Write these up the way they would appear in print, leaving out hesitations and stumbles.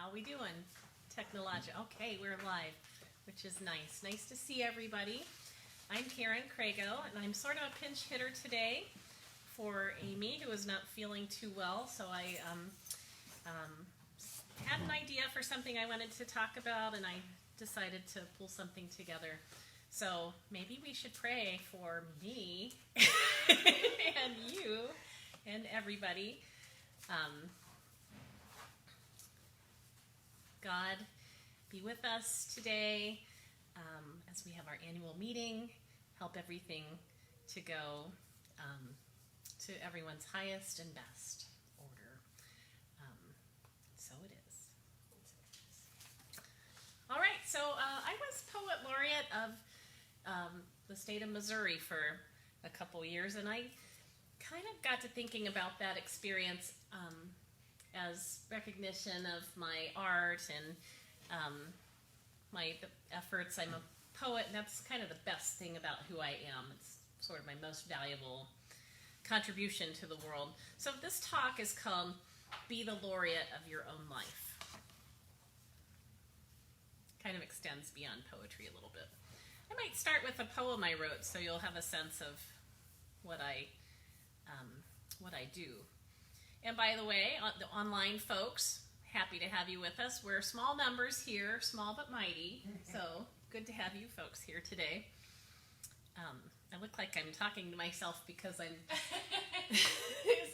How we doing? Technology. Okay, we're live, which is nice. Nice to see everybody. I'm Karen Craigo, and I'm sort of a pinch hitter today for Amy, who is not feeling too well. So I had an idea for something I wanted to talk about, and I decided to pull something together. So maybe we should pray for me and you and everybody. God, be with us today as we have our annual meeting. Help everything to go to everyone's highest and best order. So it is. All right, so I was Poet Laureate of the state of Missouri for a couple years, and I kind of got to thinking about that experience as recognition of my art and my efforts. I'm a poet, and that's kind of the best thing about who I am. It's sort of my most valuable contribution to the world. So this talk is called Be the Laureate of Your Own Life. Kind of extends beyond poetry a little bit. I might start with a poem I wrote so you'll have a sense of what I do. And by the way, the online folks, happy to have you with us. We're small numbers here, small but mighty, so good to have you folks here today. I look like I'm talking to myself because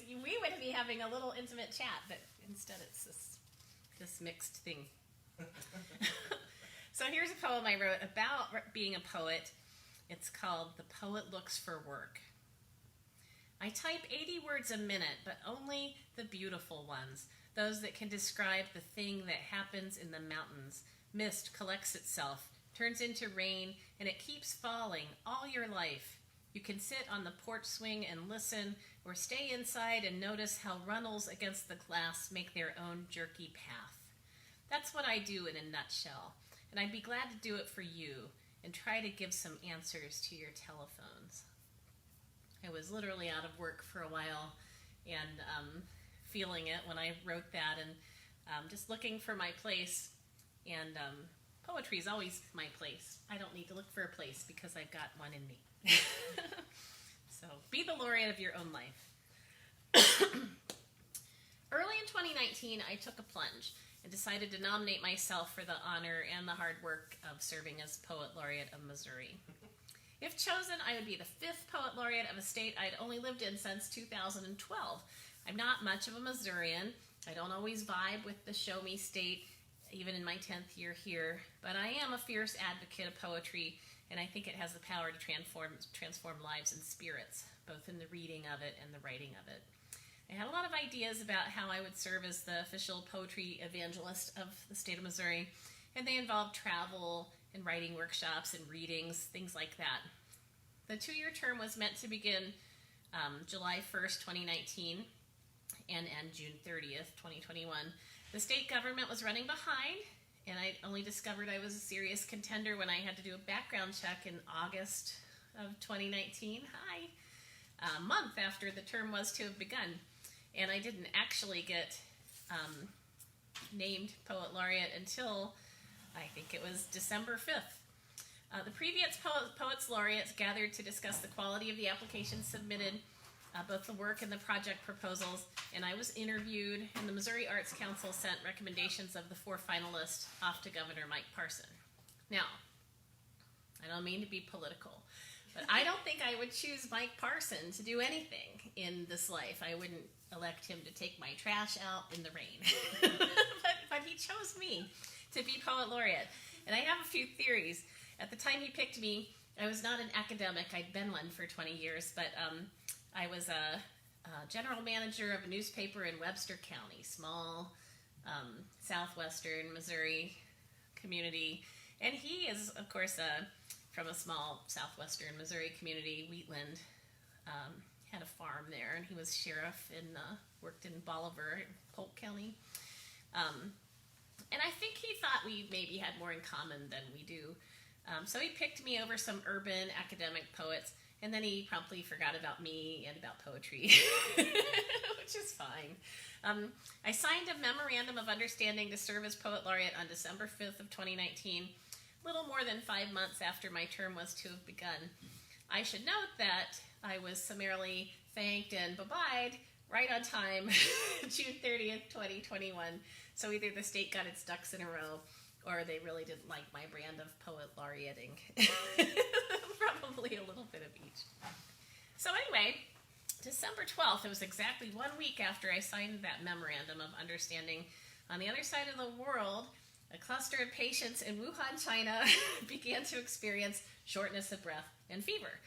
we would be having a little intimate chat, but instead it's this mixed thing. So here's a poem I wrote about being a poet. It's called The Poet Looks for Work. I type 80 words a minute, but only the beautiful ones, those that can describe the thing that happens in the mountains. Mist collects itself, turns into rain, and it keeps falling all your life. You can sit on the porch swing and listen, or stay inside and notice how runnels against the glass make their own jerky path. That's what I do in a nutshell, and I'd be glad to do it for you and try to give some answers to your telephones. I was literally out of work for a while and feeling it when I wrote that, and just looking for my place. And poetry is always my place. I don't need to look for a place because I've got one in me. So be the laureate of your own life. Early in 2019, I took a plunge and decided to nominate myself for the honor and the hard work of serving as Poet Laureate of Missouri. If chosen, I would be the 5th Poet Laureate of a state I'd only lived in since 2012. I'm not much of a Missourian. I don't always vibe with the show me state, even in my 10th year here, but I am a fierce advocate of poetry, and I think it has the power to transform lives and spirits, both in the reading of it and the writing of it. I had a lot of ideas about how I would serve as the official poetry evangelist of the state of Missouri, and they involved travel and writing workshops and readings, things like that. The 2-year term was meant to begin July 1st, 2019, and end June 30th, 2021. The state government was running behind, and I only discovered I was a serious contender when I had to do a background check in August of 2019. A month after the term was to have begun. And I didn't actually get named Poet Laureate until I think it was December 5th. The previous Poets Laureates gathered to discuss the quality of the applications submitted, both the work and the project proposals, and I was interviewed, and the Missouri Arts Council sent recommendations of the 4 finalists off to Governor Mike Parson. Now, I don't mean to be political, but I don't think I would choose Mike Parson to do anything in this life. I wouldn't elect him to take my trash out in the rain. but he chose me to be Poet Laureate. And I have a few theories. At the time he picked me, I was not an academic. I'd been one for 20 years, but I was a general manager of a newspaper in Webster County, small southwestern Missouri community. And he is, of course, from a small southwestern Missouri community, Wheatland. Had a farm there, and he was sheriff and worked in Bolivar, Polk County. And I think he thought we maybe had more in common than we do. So he picked me over some urban academic poets, And then he promptly forgot about me and about poetry, which is fine. I signed a memorandum of understanding to serve as Poet Laureate on December 5th of 2019, little more than 5 months after my term was to have begun. I should note that I was summarily thanked and bye-byed right on time, June 30th, 2021. So either the state got its ducks in a row, or they really didn't like my brand of poet laureating. Probably a little bit of each. So anyway, December 12th, it was exactly 1 week after I signed that memorandum of understanding. On the other side of the world, a cluster of patients in Wuhan, China began to experience shortness of breath and fever.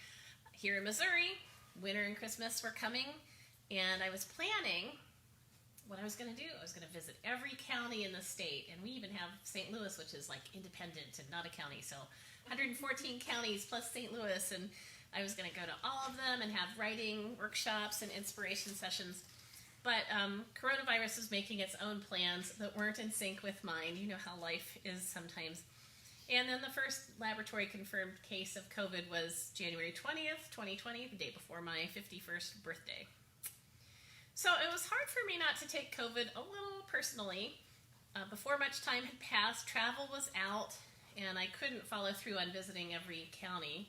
Here in Missouri, winter and Christmas were coming, and I was planning what I was going to do. I was going to visit every county in the state, and we even have St. Louis, which is like independent and not a county, so 114 counties plus St. Louis, and I was going to go to all of them and have writing workshops and inspiration sessions. But coronavirus was making its own plans that weren't in sync with mine. You know how life is sometimes. And then the first laboratory confirmed case of COVID was January 20th, 2020, the day before my 51st birthday. So it was hard for me not to take COVID a little personally. Before much time had passed, travel was out, and I couldn't follow through on visiting every county.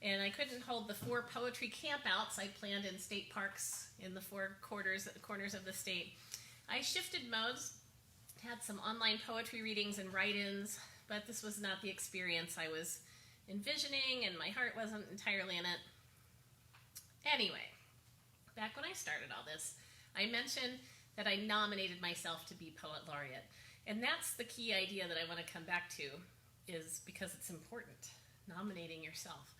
And I couldn't hold the 4 poetry campouts I planned in state parks in the 4 corners of the state. I shifted modes, had some online poetry readings and write-ins, but this was not the experience I was envisioning, and my heart wasn't entirely in it. Anyway, back when I started all this, I mentioned that I nominated myself to be Poet Laureate. And that's the key idea that I want to come back to, is because it's important, nominating yourself.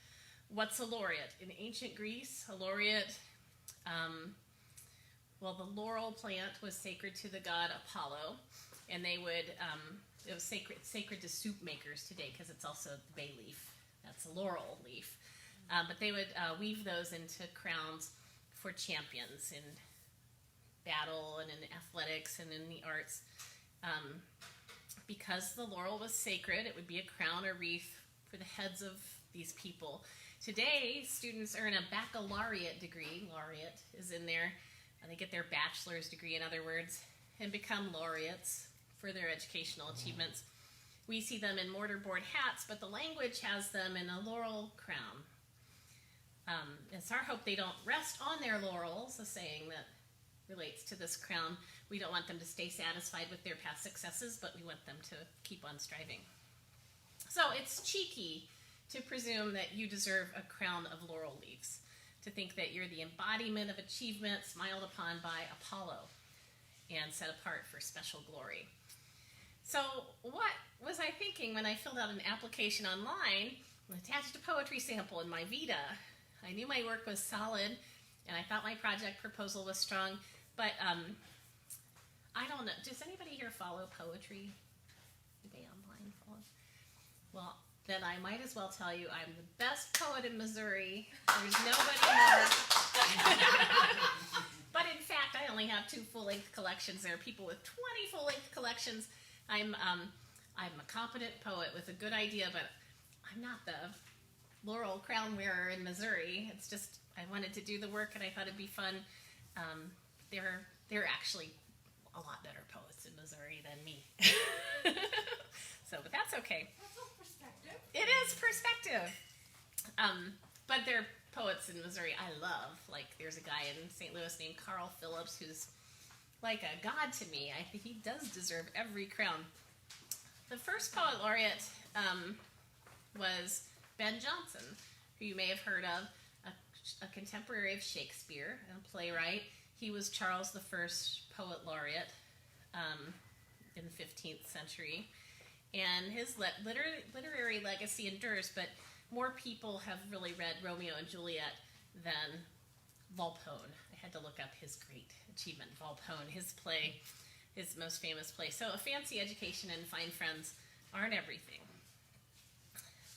What's a laureate? In ancient Greece, a laureate, the laurel plant was sacred to the god Apollo, and they would, it was sacred to soup makers today because it's also the bay leaf. That's a laurel leaf. But they would weave those into crowns for champions in battle and in athletics and in the arts. Because the laurel was sacred, it would be a crown or wreath for the heads of these people. Today, students earn a baccalaureate degree. Laureate is in there. And they get their bachelor's degree, in other words, and become laureates for their educational achievements. We see them in mortarboard hats, but the language has them in a laurel crown. It's our hope they don't rest on their laurels, a saying that relates to this crown. We don't want them to stay satisfied with their past successes, but we want them to keep on striving. So it's cheeky to presume that you deserve a crown of laurel leaves, to think that you're the embodiment of achievement smiled upon by Apollo and set apart for special glory. So what was I thinking when I filled out an application online, attached a poetry sample in my Vita? I knew my work was solid, and I thought my project proposal was strong, but I don't know. Does anybody here follow poetry? Do they online follow? Well, then I might as well tell you I'm the best poet in Missouri. There's nobody more. But in fact, I only have 2 full-length collections. There are people with 20 full-length collections. I'm a competent poet with a good idea, but I'm not the laurel crown wearer in Missouri. It's just I wanted to do the work, and I thought it'd be fun. There are actually a lot better poets in Missouri than me. But that's okay. That's all perspective. It is perspective. But there are poets in Missouri I love. Like there's a guy in St. Louis named Carl Phillips who's like a god to me. I think he does deserve every crown. The first Poet Laureate was Ben Jonson, who you may have heard of, a contemporary of Shakespeare and a playwright. He was Charles I's Poet Laureate in the 15th century. And his literary legacy endures, but more people have really read Romeo and Juliet than Volpone. I had to look up his great achievement, Volpone, his play, his most famous play. So a fancy education and fine friends aren't everything.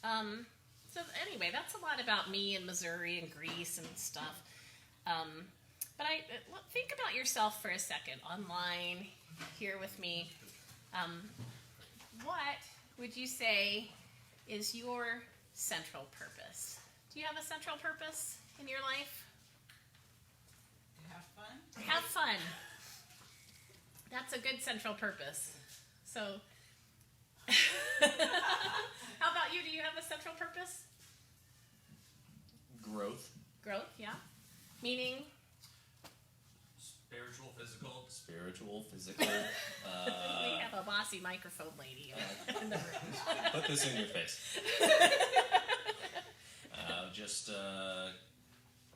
So anyway, that's a lot about me and Missouri and Greece and stuff. But think about yourself for a second, online, here with me. What would you say is your central purpose? Do Do you have a central purpose in your life? Have fun. Have fun. That's a good central purpose. So, how about you? Do you have a central purpose? Growth. Growth, yeah. Meaning? Spiritual, physical. We have a bossy microphone lady in the room. Put this in your face. Just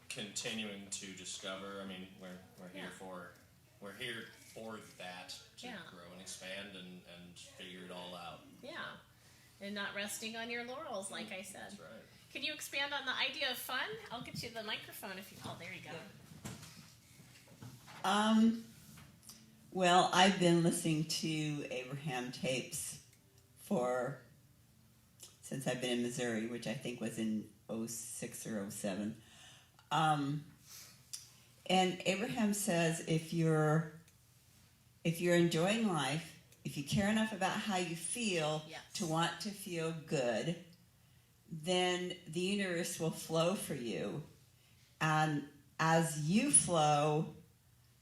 continuing to discover. I mean, we're here for that to grow and expand and figure it all out. Yeah, and not resting on your laurels, like I said. That's right. Can you expand on the idea of fun? I'll get you the microphone if you. Oh, there you go. Well, I've been listening to Abraham tapes since I've been in Missouri, which I think was in 06 or 07. And Abraham says if you're enjoying life, if you care enough about how you feel to want to feel good, then the universe will flow for you. And as you flow,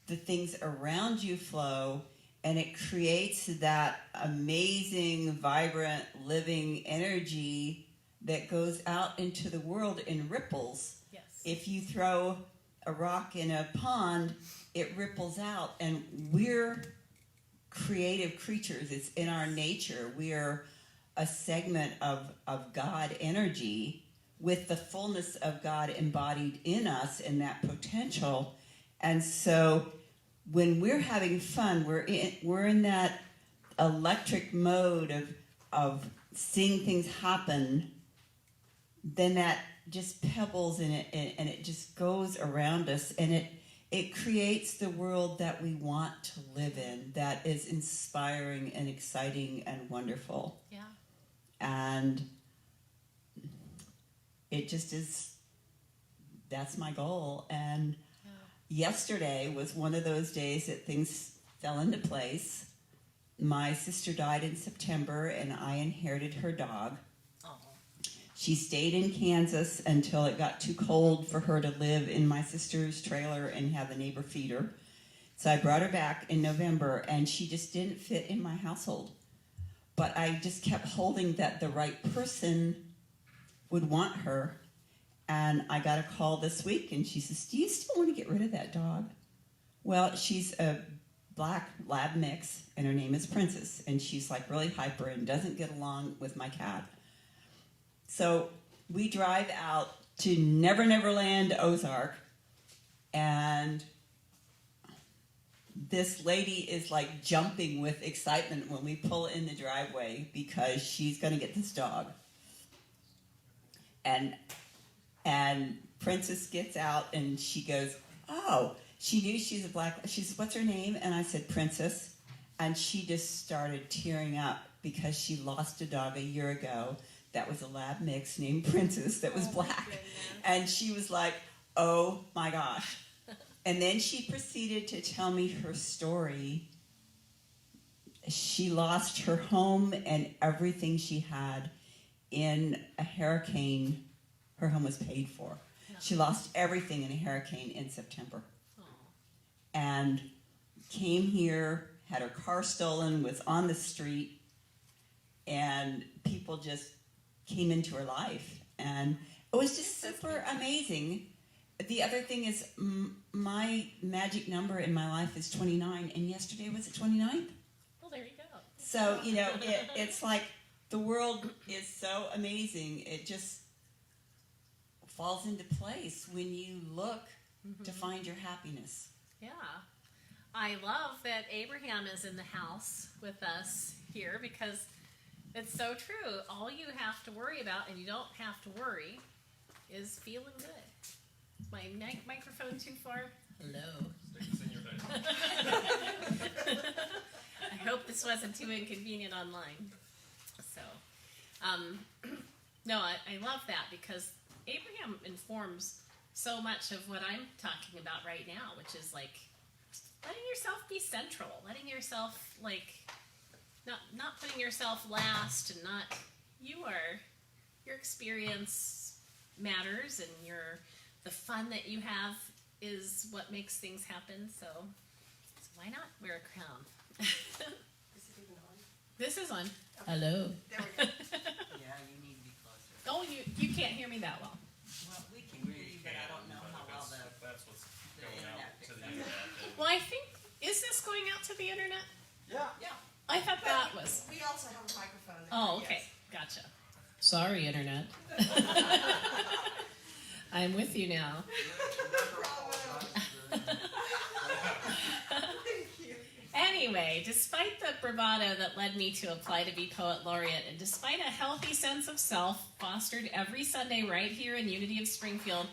the things around you flow, and it creates that amazing, vibrant, living energy that goes out into the world in ripples. Yes. If you throw a rock in a pond, it ripples out, and we're creative creatures. It's in our nature. We're a segment of God energy with the fullness of God embodied in us and that potential. And so when we're having fun, we're in that electric mode of seeing things happen, then that just pebbles in it, and it just goes around us, and it creates the world that we want to live in, that is inspiring and exciting and wonderful. Yeah. And it just is, that's my goal. And yesterday was one of those days that things fell into place. My sister died in September, and I inherited her dog. Oh. She stayed in Kansas until it got too cold for her to live in my sister's trailer and have the neighbor feed her. So I brought her back in November, and she just didn't fit in my household. But I just kept holding that the right person would want her. And I got a call this week, and she says, "Do you still want to get rid of that dog?" Well, she's a black lab mix, and her name is Princess, and she's like really hyper and doesn't get along with my cat. So we drive out to Never Never Land, Ozark, and this lady is like jumping with excitement when we pull in the driveway because she's going to get this dog. And Princess gets out, and she goes, "Oh," she knew she's a black. She said, "What's her name?" And I said, "Princess." And she just started tearing up because she lost a dog a year ago that was a lab mix named Princess that was black. And she was like, "Oh my gosh." And then she proceeded to tell me her story. She lost her home and everything she had in a hurricane. Her home was paid for. No. She lost everything in a hurricane in September. Oh. And came here, had her car stolen, was on the street, and people just came into her life. And it was just super amazing. The other thing is my magic number in my life is 29, and yesterday was the 29th. Well, there you go. So, it's like the world is so amazing. It just falls into place when you look to find your happiness. Yeah. I love that Abraham is in the house with us here because it's so true. All you have to worry about, and you don't have to worry, is feeling good. My microphone too far? Hello. Stick this in your face. I hope this wasn't too inconvenient online. So, no, I love that because Abraham informs so much of what I'm talking about right now, which is like letting yourself be central, letting yourself like not putting yourself last, and not your experience matters, and the fun that you have is what makes things happen. So why not wear a crown? Is it even on? This is on. Hello. There we go. Yeah, you need to be closer. Oh, you can't hear me that well. Well, we can hear you, but I don't know how well That's what's the going internet out to picks the up. internet. Well, I think, is this going out to the internet? Yeah. Yeah. I thought that was. We also have a microphone there. Oh, okay. Gotcha. Sorry, internet. I'm with you now. Anyway, despite the bravado that led me to apply to be Poet Laureate, and despite a healthy sense of self fostered every Sunday right here in Unity of Springfield,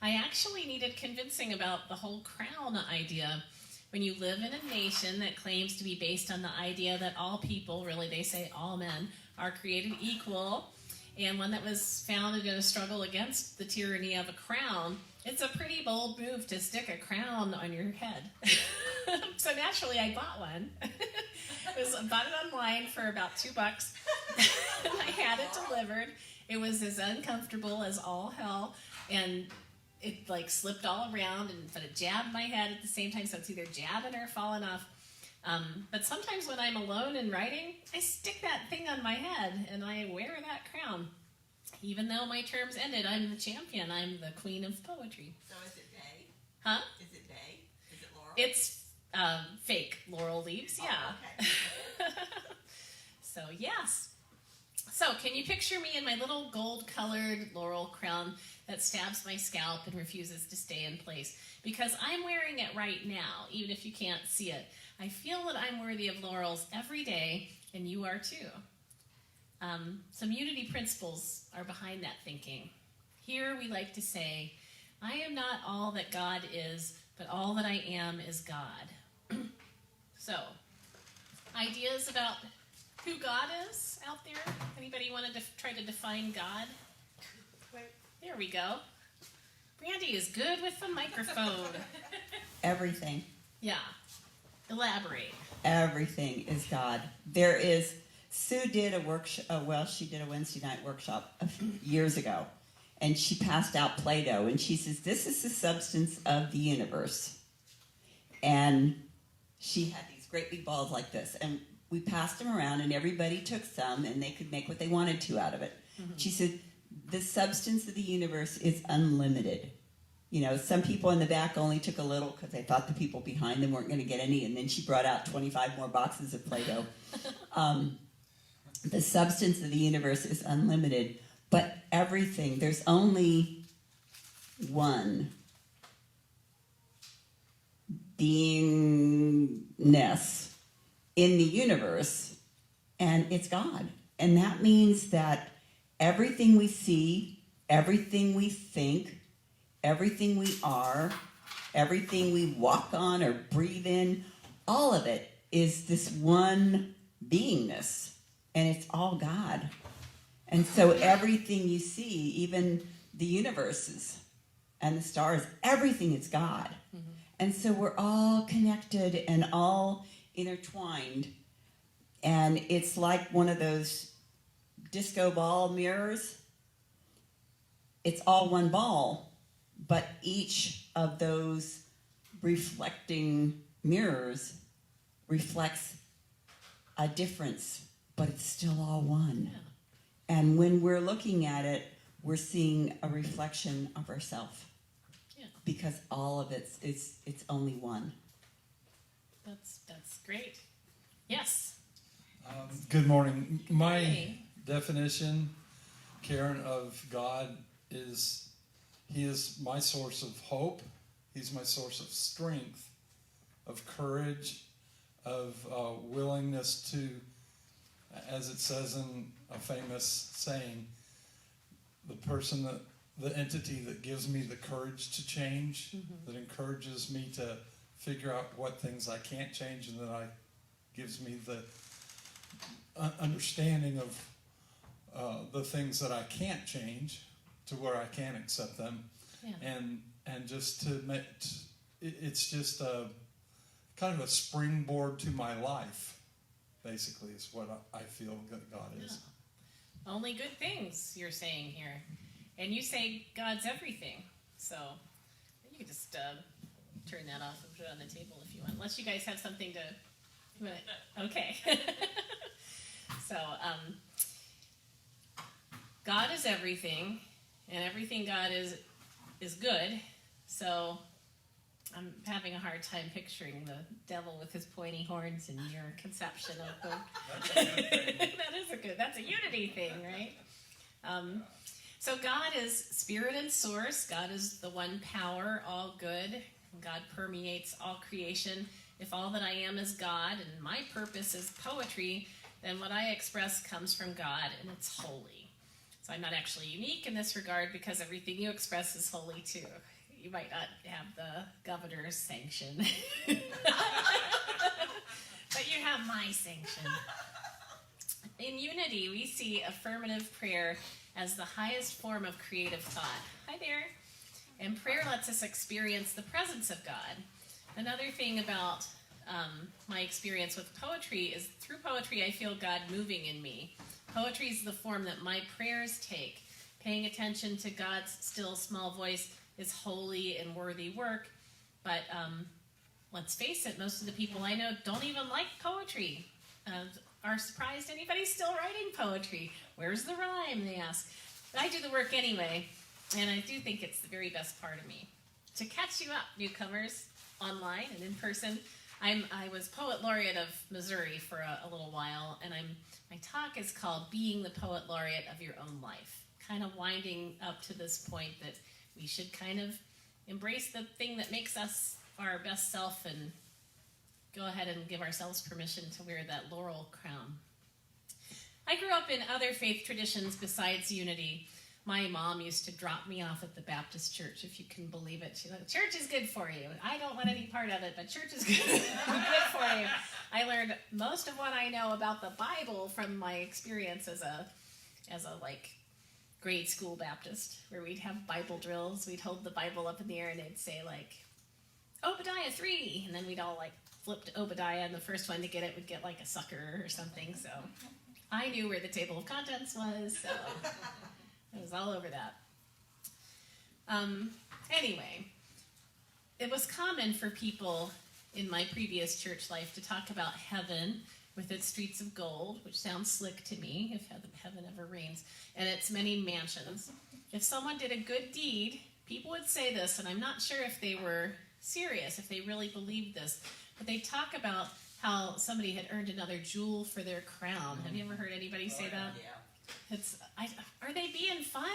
I actually needed convincing about the whole crown idea. When you live in a nation that claims to be based on the idea that all people, really they say all men, are created equal, and one that was founded in a struggle against the tyranny of a crown, it's a pretty bold move to stick a crown on your head. So naturally, I bought one. I bought it online for about $2. I had it delivered. It was as uncomfortable as all hell, and it like slipped all around, but it jabbed my head at the same time, so it's either jabbing or falling off. But sometimes when I'm alone and writing, I stick that thing on my head and I wear that crown. Even though my term's ended, I'm the champion. I'm the queen of poetry. So is it day? Huh? Is it day? Is it Laurel? It's fake laurel leaves, yeah. Oh, okay. So, yes. So, can you picture me in my little gold-colored laurel crown that stabs my scalp and refuses to stay in place? Because I'm wearing it right now, even if you can't see it. I feel that I'm worthy of laurels every day, and you are too. Some Unity principles are behind that thinking. Here we like to say, I am not all that God is, but all that I am is God. So, ideas about who God is out there? Anybody want to try to define God? There we go. Brandy is good with the microphone. Everything. Yeah. Elaborate. Everything is God. Sue did a workshop, she did a Wednesday night workshop a few years ago, and she passed out Play-Doh, and she says, this is the substance of the universe. And she had these great big balls like this, and we passed them around, and everybody took some, and they could make what they wanted to out of it. Mm-hmm. She said, the substance of the universe is unlimited. You know, some people in the back only took a little because they thought the people behind them weren't going to get any, and then she brought out 25 more boxes of Play-Doh. The substance of the universe is unlimited, but everything, there's only one beingness in the universe, and it's God. And that means that everything we see, everything we think, everything we are, everything we walk on or breathe in, all of it is this one beingness, and it's all God. And so everything you see, even the universes and the stars, everything is God. Mm-hmm. And so we're all connected and all intertwined. And it's like one of those disco ball mirrors. It's all one ball, but each of those reflecting mirrors reflects a difference, but it's still all one. Yeah. And when we're looking at it, we're seeing a reflection of ourselves. Yeah. Because all of it's only one. That's great. Yes. Good morning. My definition, Karen, of God is He is my source of hope. He's my source of strength, of courage, of willingness to, as it says in a famous saying, the entity that gives me the courage to change, mm-hmm. that encourages me to figure out what things I can't change, and that gives me the understanding of the things that I can't change to where I can accept them, yeah. and just to make it's just a kind of a springboard to my life. Basically, is what I feel God is. Yeah. Only good things you're saying here. And you say God's everything. So you can just turn that off and put it on the table if you want. Unless you guys have something to... Okay. So, God is everything, and everything God is good. So I'm having a hard time picturing the devil with his pointy horns in your conception of the... That's a unity thing, right? So God is spirit and source. God is the one power, all good. God permeates all creation. If all that I am is God and my purpose is poetry, then what I express comes from God and it's holy. So I'm not actually unique in this regard because everything you express is holy too. You might not have the governor's sanction, but you have my sanction. In Unity, we see affirmative prayer as the highest form of creative thought. Hi there. And prayer lets us experience the presence of God. Another thing about my experience with poetry is through poetry I feel God moving in me. Poetry is the form that my prayers take. Paying attention to God's still small voice is holy and worthy work, but let's face it, most of the people I know don't even like poetry. Are surprised anybody's still writing poetry. Where's the rhyme, they ask. But I do the work anyway, and I do think it's the very best part of me. To catch you up, newcomers, online and in person, I was Poet Laureate of Missouri for a little while, and my talk is called Being the Poet Laureate of Your Own Life, kind of winding up to this point that we should kind of embrace the thing that makes us our best self and go ahead and give ourselves permission to wear that laurel crown. I grew up in other faith traditions besides Unity. My mom used to drop me off at the Baptist church, if you can believe it. She said, church is good for you. I don't want any part of it, but church is good, good for you. I learned most of what I know about the Bible from my experience as a grade school Baptist, where we'd have Bible drills. We'd hold the Bible up in the air and they'd say Obadiah 3, and then we'd all flip to Obadiah, and the first one to get it would get a sucker or something. So I knew where the table of contents was, so I was all over that. Anyway, it was common for people in my previous church life to talk about heaven with its streets of gold, which sounds slick to me, if heaven ever rains, and its many mansions. If someone did a good deed, people would say this, and I'm not sure if they were serious, if they really believed this, but they talk about how somebody had earned another jewel for their crown. Have you ever heard anybody say that? Yeah. Are they being fun?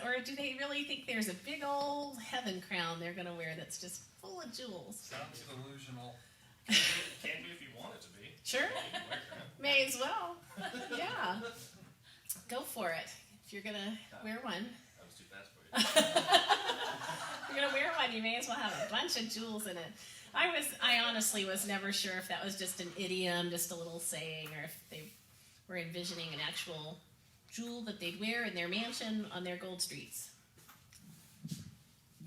Or do they really think there's a big old heaven crown they're going to wear that's just full of jewels? Sounds delusional. Can be if you want it to be. Sure. You can wear it. May as well. Yeah. Go for it. If you're going to wear one. That was too fast for you. If you're going to wear one, you may as well have a bunch of jewels in it. I honestly was never sure if that was just an idiom, just a little saying, or if they were envisioning an actual jewel that they'd wear in their mansion on their gold streets.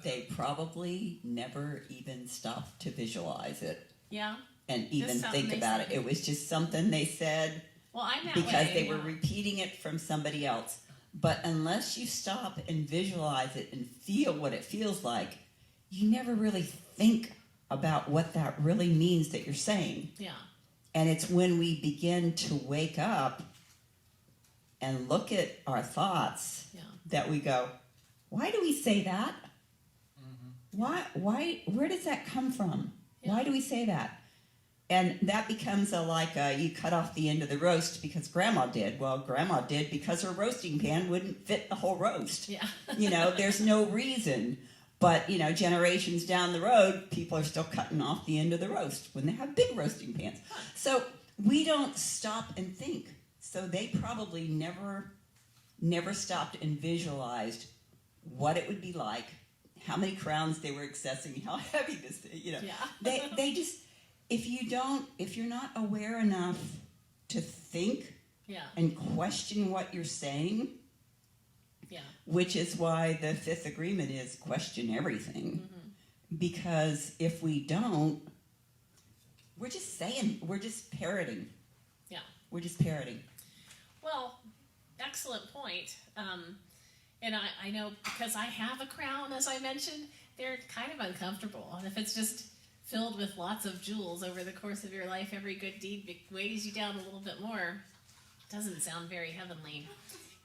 They probably never even stopped to visualize it. Yeah. And even think about it. It was just something they said because they were repeating it from somebody else. But unless you stop and visualize it and feel what it feels like, you never really think about what that really means that you're saying. Yeah. And it's when we begin to wake up and look at our thoughts that we go, why do we say that? Mm-hmm. Why, where does that come from? Yeah. Why do we say that? And that becomes you cut off the end of the roast because Grandma did. Well, Grandma did because her roasting pan wouldn't fit the whole roast. Yeah. There's no reason. But, generations down the road, people are still cutting off the end of the roast when they have big roasting pans. So we don't stop and think. So they probably never stopped and visualized what it would be like, how many crowns they were accessing, how heavy this, Yeah. They just, if you're not aware enough to think and question what you're saying, which is why the fifth agreement is question everything. Mm-hmm. Because if we don't, we're just parroting. Yeah. We're just parroting. Well, excellent point. And I know because I have a crown, as I mentioned, they're kind of uncomfortable. And if it's just filled with lots of jewels over the course of your life, every good deed weighs you down a little bit more. Doesn't sound very heavenly.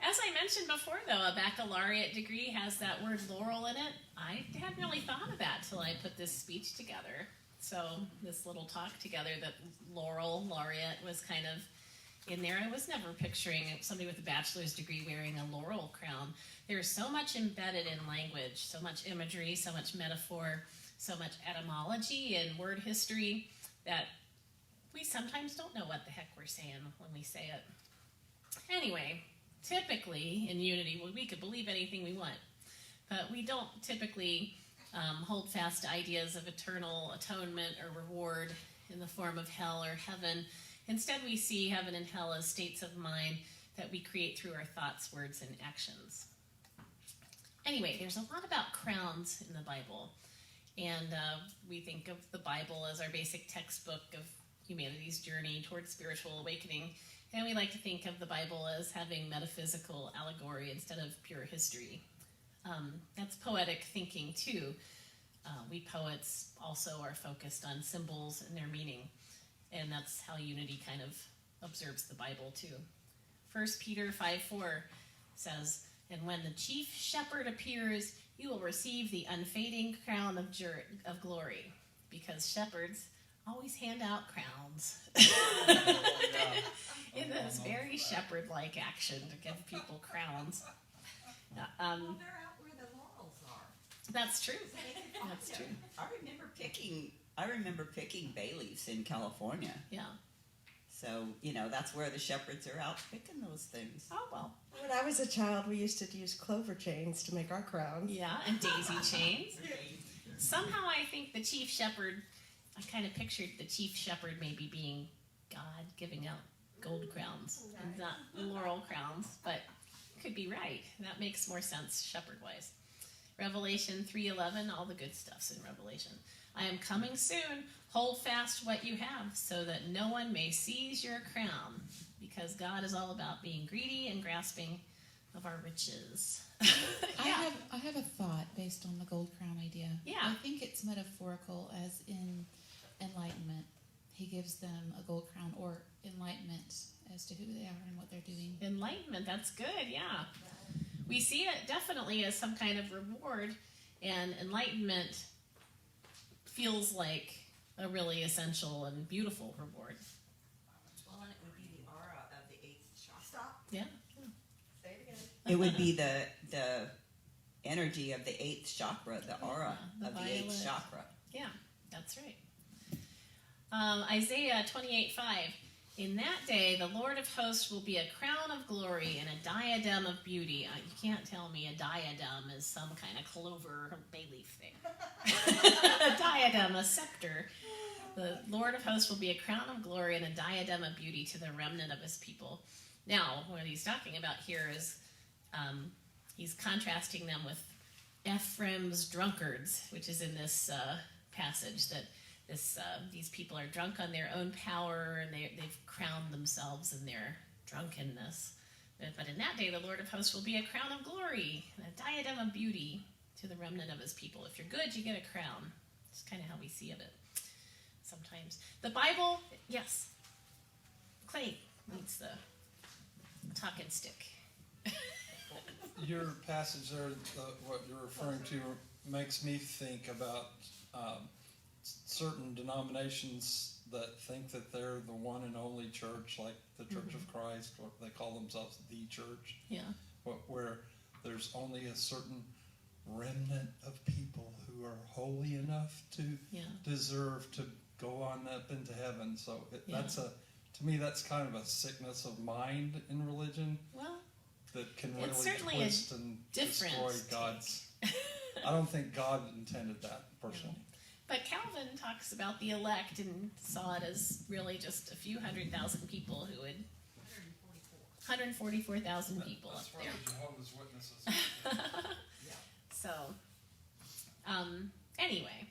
As I mentioned before, though, a baccalaureate degree has that word laurel in it. I hadn't really thought of that till I put this speech together. So this little talk together, that laureate was kind of in there. I was never picturing somebody with a bachelor's degree wearing a laurel crown. There's so much embedded in language, so much imagery, so much metaphor, so much etymology and word history that we sometimes don't know what the heck we're saying when we say it. Anyway, typically in Unity, we could believe anything we want, but we don't typically hold fast to ideas of eternal atonement or reward in the form of hell or heaven. Instead, we see heaven and hell as states of mind that we create through our thoughts, words, and actions. Anyway, there's a lot about crowns in the Bible, and we think of the Bible as our basic textbook of humanity's journey towards spiritual awakening, and we like to think of the Bible as having metaphysical allegory instead of pure history. That's poetic thinking, too. We poets also are focused on symbols and their meaning, and that's how Unity kind of observes the Bible, too. 1 Peter 5:4 says, "And when the chief shepherd appears, you will receive the unfading crown of glory," because shepherds always hand out crowns in this very shepherd-like action to give people crowns. Well, they're out where the laurels are. That's true. So they can find That's them. true. I remember picking bay leaves in California. Yeah. So, that's where the shepherds are out picking those things. Oh, well. When I was a child, we used to use clover chains to make our crowns. Yeah, and daisy chains. Somehow I think the chief shepherd, I kind of pictured the chief shepherd maybe being God giving out gold crowns, not laurel crowns, but could be right. That makes more sense shepherd-wise. Revelation 3:11, all the good stuff's in Revelation. "I am coming soon. Hold fast what you have so that no one may seize your crown," because God is all about being greedy and grasping of our riches. Yeah. I have a thought based on the gold crown idea. Yeah. I think it's metaphorical, as in enlightenment. He gives them a gold crown, or enlightenment as to who they are and what they're doing. Enlightenment, that's good, yeah. We see it definitely as some kind of reward, and enlightenment feels like a really essential and beautiful reward. Well, and it would be the aura of the eighth chakra. Stop. Yeah. Say it again. It would be the energy of the eighth chakra, the aura the of the eighth violet. chakra. Yeah, that's right. Isaiah 28:5. "In that day, the Lord of hosts will be a crown of glory and a diadem of beauty." You can't tell me a diadem is some kind of clover or bay leaf thing. A diadem, a scepter. "The Lord of hosts will be a crown of glory and a diadem of beauty to the remnant of his people." Now, what he's talking about here is he's contrasting them with Ephraim's drunkards, which is in this passage, that these people are drunk on their own power, and they've crowned themselves in their drunkenness. But in that day, the Lord of hosts will be a crown of glory and a diadem of beauty to the remnant of his people. If you're good, you get a crown. It's kind of how we see it sometimes. The Bible, yes. Clay needs the talking stick. Your passage there, what you're referring to, makes me think about certain denominations that think that they're the one and only church, like the Church of Christ, or they call themselves the church. Yeah. Where there's only a certain remnant of people who are holy enough to deserve to go on up into heaven. So to me, that's kind of a sickness of mind in religion. Well, that can it's really certainly twist and destroy God's. I don't think God intended that personally. But Calvin talks about the elect and saw it as really just a few 100,000 people who would. 144,000 people That's up where there. the Jehovah's Witnesses. So, anyway,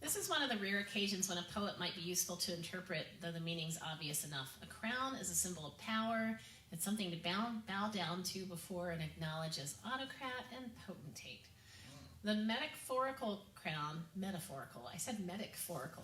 this is one of the rare occasions when a poet might be useful to interpret, though the meaning's obvious enough. A crown is a symbol of power It's something to bow down to before and acknowledge as autocrat and potentate. The metaphorical crown, I said metaphorical.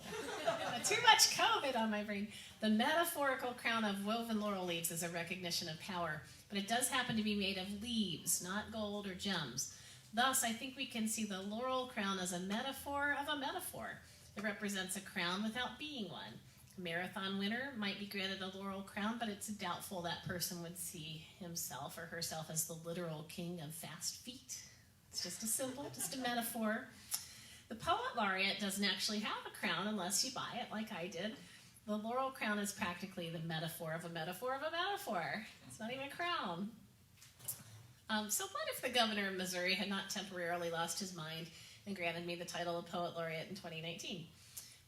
Too much COVID on my brain. The metaphorical crown of woven laurel leaves is a recognition of power, but it does happen to be made of leaves, not gold or gems. Thus, I think we can see the laurel crown as a metaphor of a metaphor. It represents a crown without being one. A marathon winner might be granted a laurel crown, but it's doubtful that person would see himself or herself as the literal king of fast feet. It's just a symbol, just a metaphor. The poet laureate doesn't actually have a crown unless you buy it like I did. The laurel crown is practically the metaphor of a metaphor of a metaphor. It's not even a crown. So what if the governor of Missouri had not temporarily lost his mind and granted me the title of poet laureate in 2019?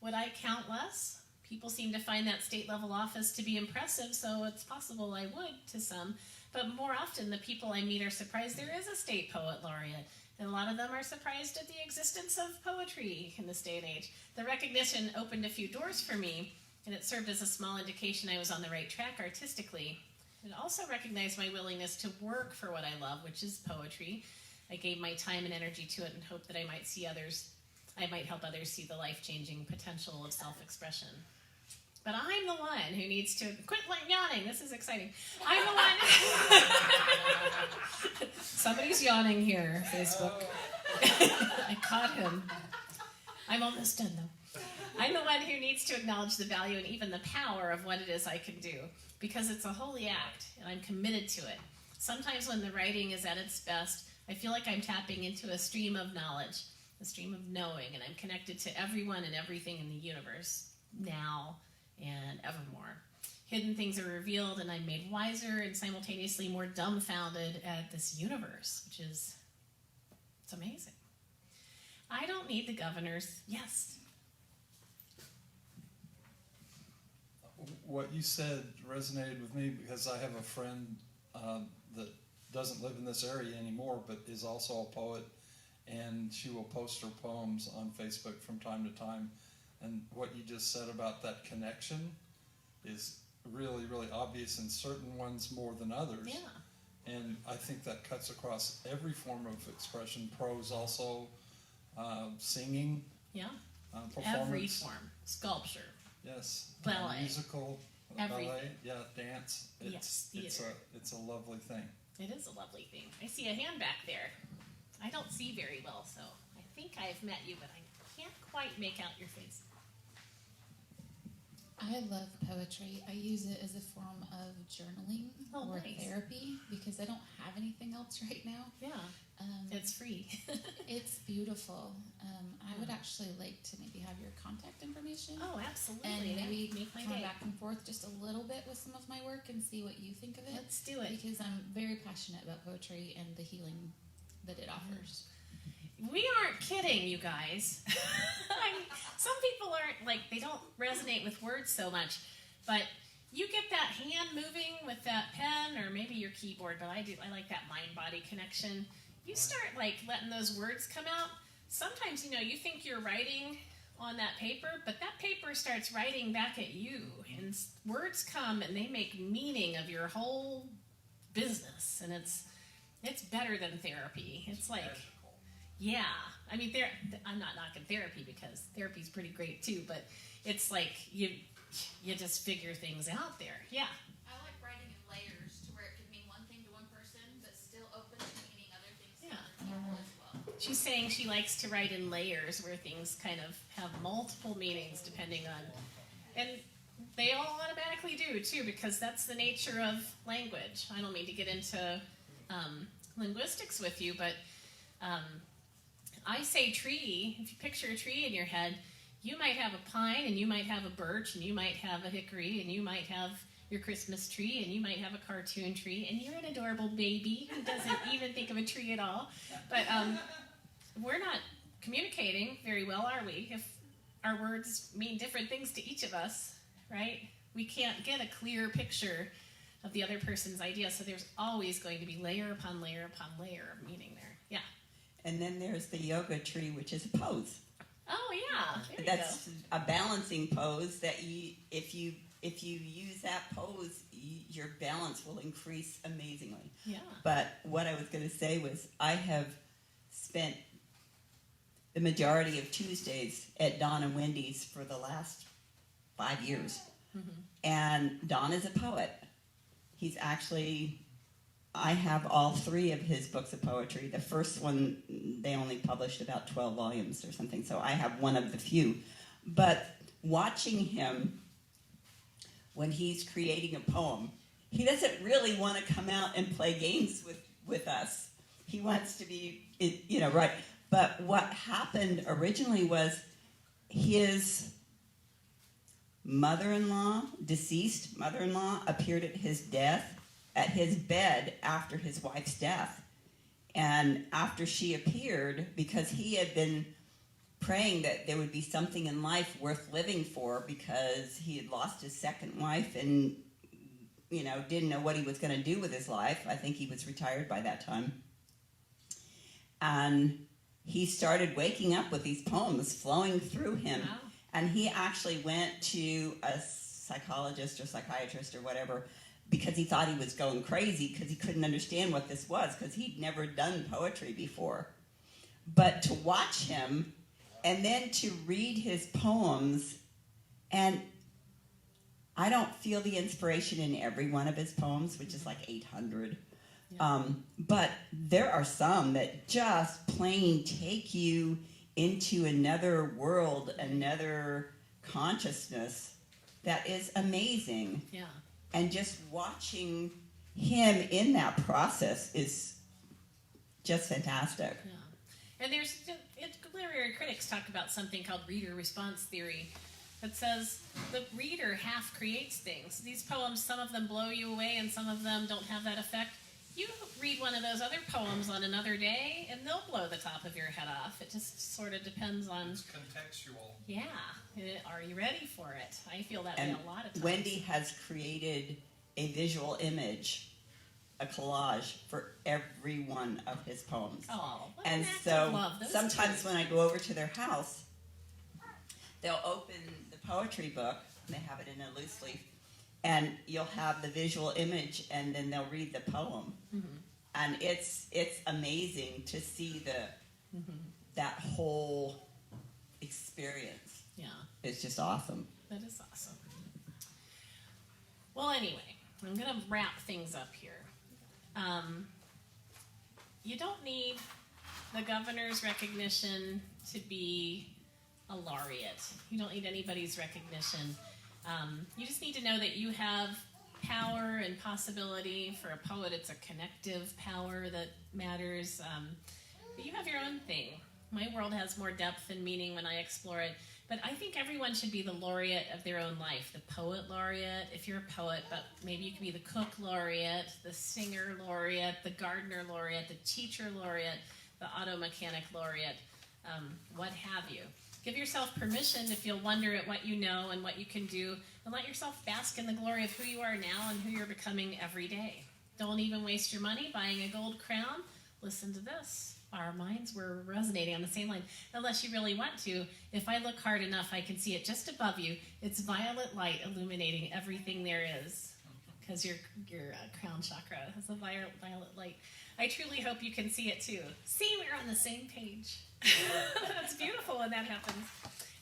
Would I count less? People seem to find that state-level office to be impressive, so it's possible I would to some. But more often, the people I meet are surprised there is a state poet laureate. And a lot of them are surprised at the existence of poetry in this day and age. The recognition opened a few doors for me, and it served as a small indication I was on the right track artistically. It also recognized my willingness to work for what I love, which is poetry. I gave my time and energy to it and hoped that I might help others see the life-changing potential of self-expression. But I'm the one who needs to... Quit yawning. This is exciting. I'm the one... Somebody's yawning here, Facebook. I caught him. I'm almost done, though. I'm the one who needs to acknowledge the value and even the power of what it is I can do, because it's a holy act, and I'm committed to it. Sometimes when the writing is at its best, I feel like I'm tapping into a stream of knowledge, a stream of knowing, and I'm connected to everyone and everything in the universe, now and evermore. Hidden things are revealed, and I'm made wiser and simultaneously more dumbfounded at this universe, which is, it's amazing. I don't need the governor's, yes. What you said resonated with me because I have a friend that doesn't live in this area anymore, but is also a poet, and she will post her poems on Facebook from time to time. And what you just said about that connection is really, really obvious in certain ones more than others. Yeah. And I think that cuts across every form of expression, prose also, singing, Yeah. performance. Every form. Sculpture. Yes. Ballet. Musical, Everything. ballet, yeah, dance. Yes, theater. It's a lovely thing. It is a lovely thing. I see a hand back there. I don't see very well, so I think I've met you, but I can't quite make out your face. I love poetry. I use it as a form of journaling or nice. Therapy because I don't have anything else right now. Yeah, it's free. It's beautiful. I would actually like to maybe have your contact information. Oh, absolutely. And maybe make my come day. back and forth just a little bit with some of my work and see what you think of it. Let's do it. Because I'm very passionate about poetry and the healing that it offers. We aren't kidding, you guys. I mean, some people aren't, like, they don't resonate with words so much, but you get that hand moving with that pen, or maybe your keyboard, but I like that mind-body connection. You start, like, letting those words come out. Sometimes, you think you're writing on that paper, but that paper starts writing back at you, and words come and they make meaning of your whole business, and it's better than therapy. It's like... Yeah, I mean, I'm not knocking therapy because therapy's pretty great too, but it's like you just figure things out there. Yeah. I like writing in layers to where it could mean one thing to one person, but still open to meaning other things to other people as well. She's saying she likes to write in layers where things kind of have multiple meanings depending on, and they all automatically do too, because that's the nature of language. I don't mean to get into linguistics with you, but I say tree. If you picture a tree in your head, you might have a pine, and you might have a birch, and you might have a hickory, and you might have your Christmas tree, and you might have a cartoon tree, and you're an adorable baby who doesn't even think of a tree at all. But we're not communicating very well, are we? If our words mean different things to each of us, right? We can't get a clear picture of the other person's idea, so there's always going to be layer upon layer upon layer of meaning there. Yeah. And then there's the yoga tree, which is a pose. Oh yeah, there you That's a balancing pose that if if you use that pose, your balance will increase amazingly. Yeah. But what I was going to say was I have spent the majority of Tuesdays at Don and Wendy's for the last 5 years. Mm-hmm. And Don is a poet. He's actually, I have all 3 of his books of poetry. The first one, they only published about 12 volumes or something, so I have one of the few. But watching him, when he's creating a poem, he doesn't really want to come out and play games with us. He wants to be, right. But what happened originally was his deceased mother-in-law, appeared at his bed after his wife's death. And after she appeared, because he had been praying that there would be something in life worth living for, because he had lost his second wife and, didn't know what he was going to do with his life. I think he was retired by that time. And he started waking up with these poems flowing through him. Wow. And he actually went to a psychologist or psychiatrist or whatever because he thought he was going crazy because he couldn't understand what this was because he'd never done poetry before. But to watch him and then to read his poems, and I don't feel the inspiration in every one of his poems, which is like 800. Yeah. But there are some that just plain take you into another world, another consciousness that is amazing. Yeah. And just watching him in that process is just fantastic. Yeah. And literary critics talk about something called reader response theory that says the reader half creates things. These poems, some of them blow you away and some of them don't have that effect. You read one of those other poems on another day, and they'll blow the top of your head off. It just sort of depends on... It's contextual. Yeah. Are you ready for it? I feel that And way a lot of times. Wendy has created a visual image, a collage, for every one of his poems. Oh, what And an act so of love. Those sometimes two. when I go over to their house, they'll open the poetry book, and they have it in a loose leaf, and you'll have the visual image, and then they'll read the poem. Mm-hmm. And it's amazing to see that whole experience. Yeah. It's just awesome. That is awesome. Well, anyway, I'm going to wrap things up here. You don't need the governor's recognition to be a laureate. You don't need anybody's recognition. You just need to know that you have power and possibility. For a poet, it's a connective power that matters. But you have your own thing. My world has more depth and meaning when I explore it. But I think everyone should be the laureate of their own life. The poet laureate, if you're a poet, but maybe you can be the cook laureate, the singer laureate, the gardener laureate, the teacher laureate, the auto mechanic laureate, what have you. Give yourself permission to feel wonder at what you know and what you can do, and let yourself bask in the glory of who you are now and who you're becoming every day. Don't even waste your money buying a gold crown. Listen to this. Our minds were resonating on the same line. Unless you really want to, if I look hard enough, I can see it just above you. It's violet light illuminating everything there is. Because your crown chakra has a violet light. I truly hope you can see it too. See, we're on the same page. That's beautiful when that happens.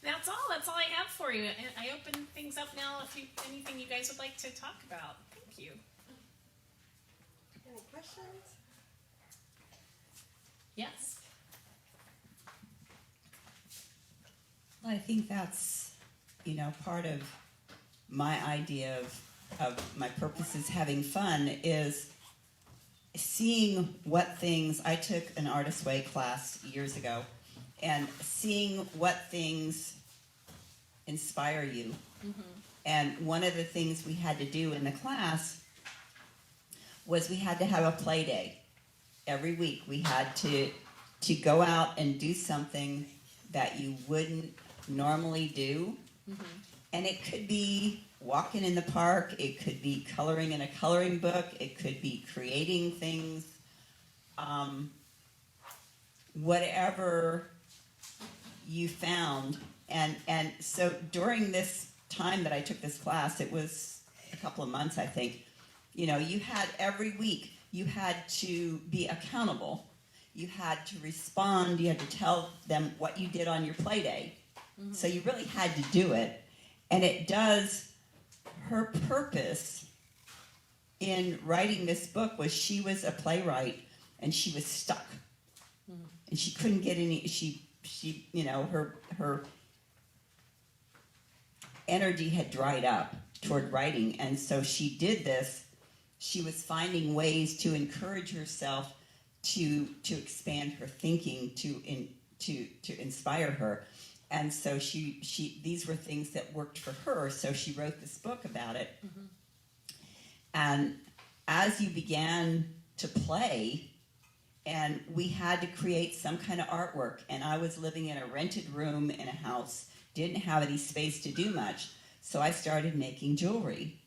That's all I have for you. And I open things up now if anything you guys would like to talk about. Thank you. Any questions? Yes. I think that's, part of my idea of my purpose is having fun is seeing what things, I took an Artist Way class years ago, and seeing what things inspire you. Mm-hmm. And one of the things we had to do in the class was we had to have a play day. Every week we had to go out and do something that you wouldn't normally do. Mm-hmm. And it could be walking in the park, it could be coloring in a coloring book, it could be creating things, whatever you found. And so during this time that I took this class, it was a couple of months, I think, you know, you had every week, you had to be accountable. You had to respond. You had to tell them what you did on your play day. Mm-hmm. So you really had to do it. And it does, her purpose in writing this book was she was a playwright and she was stuck. Mm-hmm. And she couldn't get any, she you know, her energy had dried up toward writing. And so she did this. She was finding ways to encourage herself to expand her thinking, to inspire her. And so she these were things that worked for her, so she wrote this book about it. Mm-hmm. And as you began to play, and we had to create some kind of artwork, and I was living in a rented room in a house, didn't have any space to do much, so I started making jewelry.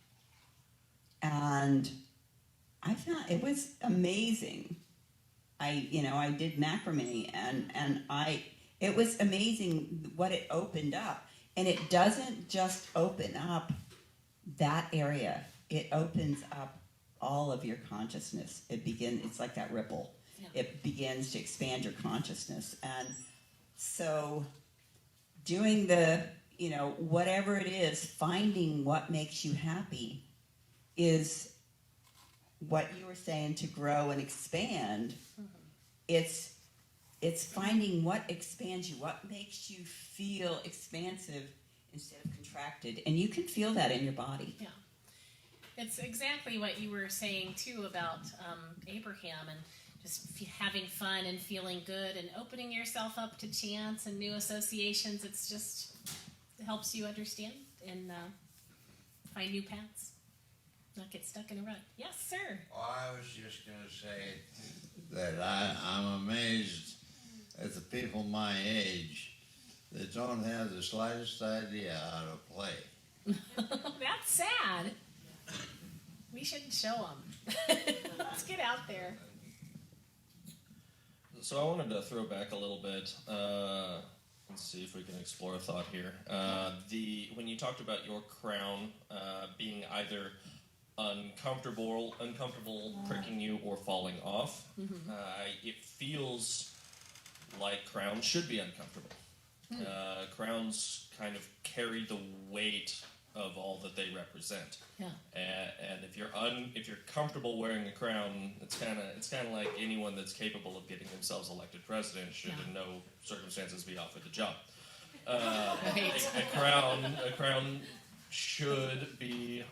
And I found it was amazing. I did macrame, and it was amazing what it opened up. And it doesn't just open up that area. It opens up all of your consciousness. It's like that ripple. Yeah. It begins to expand your consciousness. And so doing whatever it is, finding what makes you happy is what you were saying, to grow and expand. Mm-hmm. It's finding what expands you, what makes you feel expansive instead of contracted, and you can feel that in your body. Yeah, it's exactly what you were saying too about Abraham and just having fun and feeling good and opening yourself up to chance and new associations. It helps you understand and find new paths. Not get stuck in a rut. Yes, sir. Oh, I was just going to say that I'm amazed at the people my age that don't have the slightest idea how to play. That's sad. We should show them. Let's get out there. So I wanted to throw back a little bit. Let's see if we can explore a thought here. When you talked about your crown being either uncomfortable pricking you or falling off, mm-hmm. It feels like crowns should be uncomfortable. Crowns kind of carry the weight of all that they represent. Yeah. And if you're comfortable wearing a crown, it's kind of like anyone that's capable of getting themselves elected president should in no circumstances be offered the job. A crown should be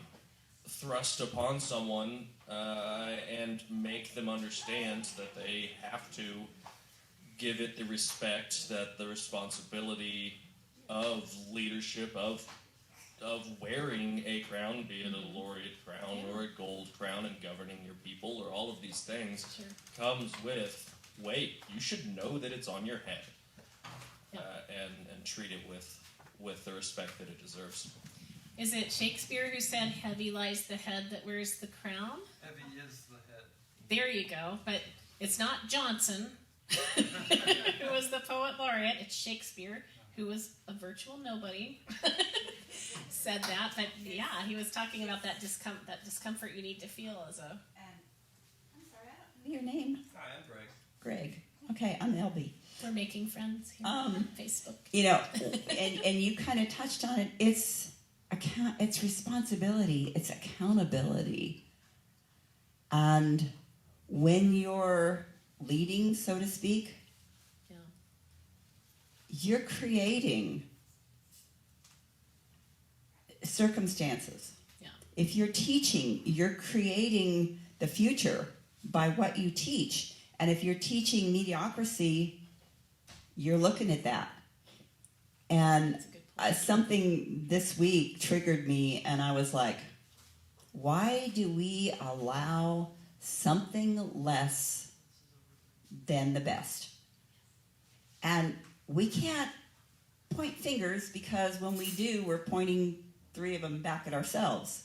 thrust upon someone and make them understand that they have to give it the respect, that the responsibility of leadership, of wearing a crown, be it a laureate crown or a gold crown, and governing your people, or all of these things, comes with weight. You should know that it's on your head, and treat it with the respect that it deserves. Is it Shakespeare who said, "Heavy lies the head that wears the crown"? Heavy is the head. There you go. But it's not Johnson, who was the poet laureate. It's Shakespeare, who was a virtual nobody, said that. But yeah, he was talking about that discomfort you need to feel as a... I'm sorry, I don't know your name. Hi, I'm Greg. Greg. Okay, I'm LB. We're making friends here on Facebook. And you kind of touched on it. It's responsibility. It's accountability. And when you're leading, so to speak, you're creating circumstances. Yeah. If you're teaching, you're creating the future by what you teach. And if you're teaching mediocrity, you're looking at that. And something this week triggered me, and I was like, why do we allow something less than the best? And we can't point fingers, because when we do, we're pointing 3 of them back at ourselves.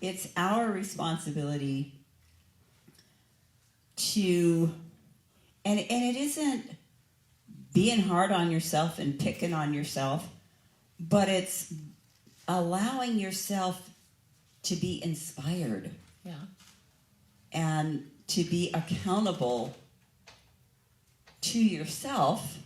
It's our responsibility to, and it isn't being hard on yourself and picking on yourself, but it's allowing yourself to be inspired Yeah. and to be accountable to yourself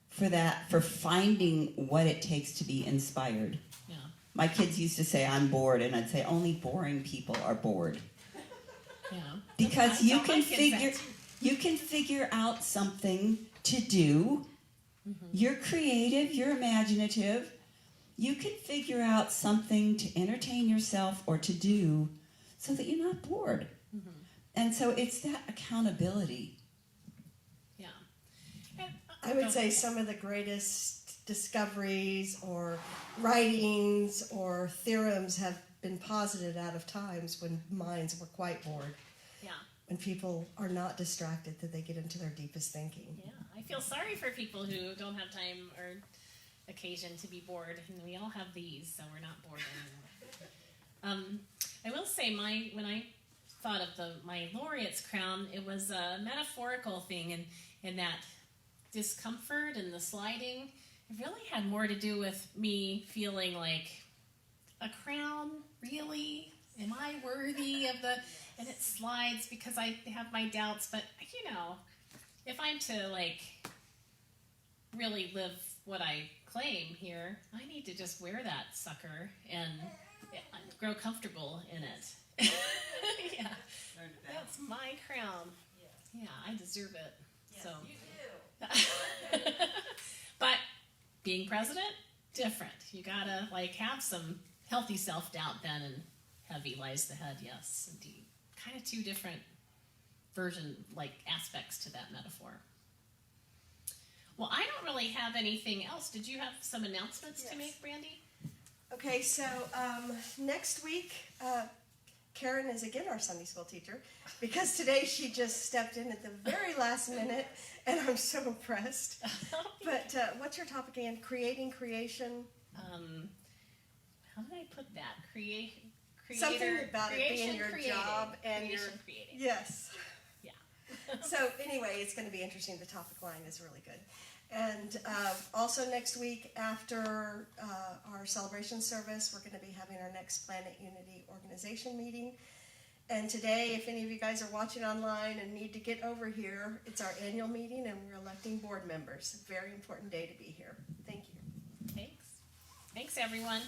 for that, for finding what it takes to be inspired. Yeah. My kids used to say, I'm bored, and I'd say, only boring people are bored. Yeah. Because That's you how my can kids figure act. you can figure out something to do. You're creative, you're imaginative. You can figure out something to entertain yourself or to do so that you're not bored. And so it's that accountability. Yeah. And, I would say some of the greatest discoveries or writings or theorems have been posited out of times when minds were quite bored. Yeah. When people are not distracted, that they get into their deepest thinking. Yeah. I feel sorry for people who don't have time or occasion to be bored, and we all have these, so we're not bored anymore. I will say, when I thought of my Laureate's crown, it was a metaphorical thing, and in that discomfort and the sliding, it really had more to do with me feeling like, a crown, really? Am I worthy of the? And it slides because I have my doubts, but if I'm to really live what I claim here, I need to just wear that sucker and grow comfortable in it. Yeah, that's my crown. Yeah, I deserve it. Yes, So you do. but being president, different. You gotta have some healthy self-doubt then, and heavy lies the head. Yes, indeed. Kind of two different aspects to that metaphor. Well, I don't really have anything else. Did you have some announcements to make, Brandy? Okay, so next week, Karen is again our Sunday school teacher, because today she just stepped in at the very last minute, and I'm so impressed. But what's your topic again? Creating creation? How did I put that? Something about it being your creating. job and your Creating. yes. Yeah. So anyway, it's going to be interesting. The topic line is really good. And also next week, after our celebration service, we're going to be having our next Planet Unity organization meeting. And today, if any of you guys are watching online and need to get over here, it's our annual meeting, and we're electing board members. A very important day to be here. Thank you. Thanks. Thanks, everyone.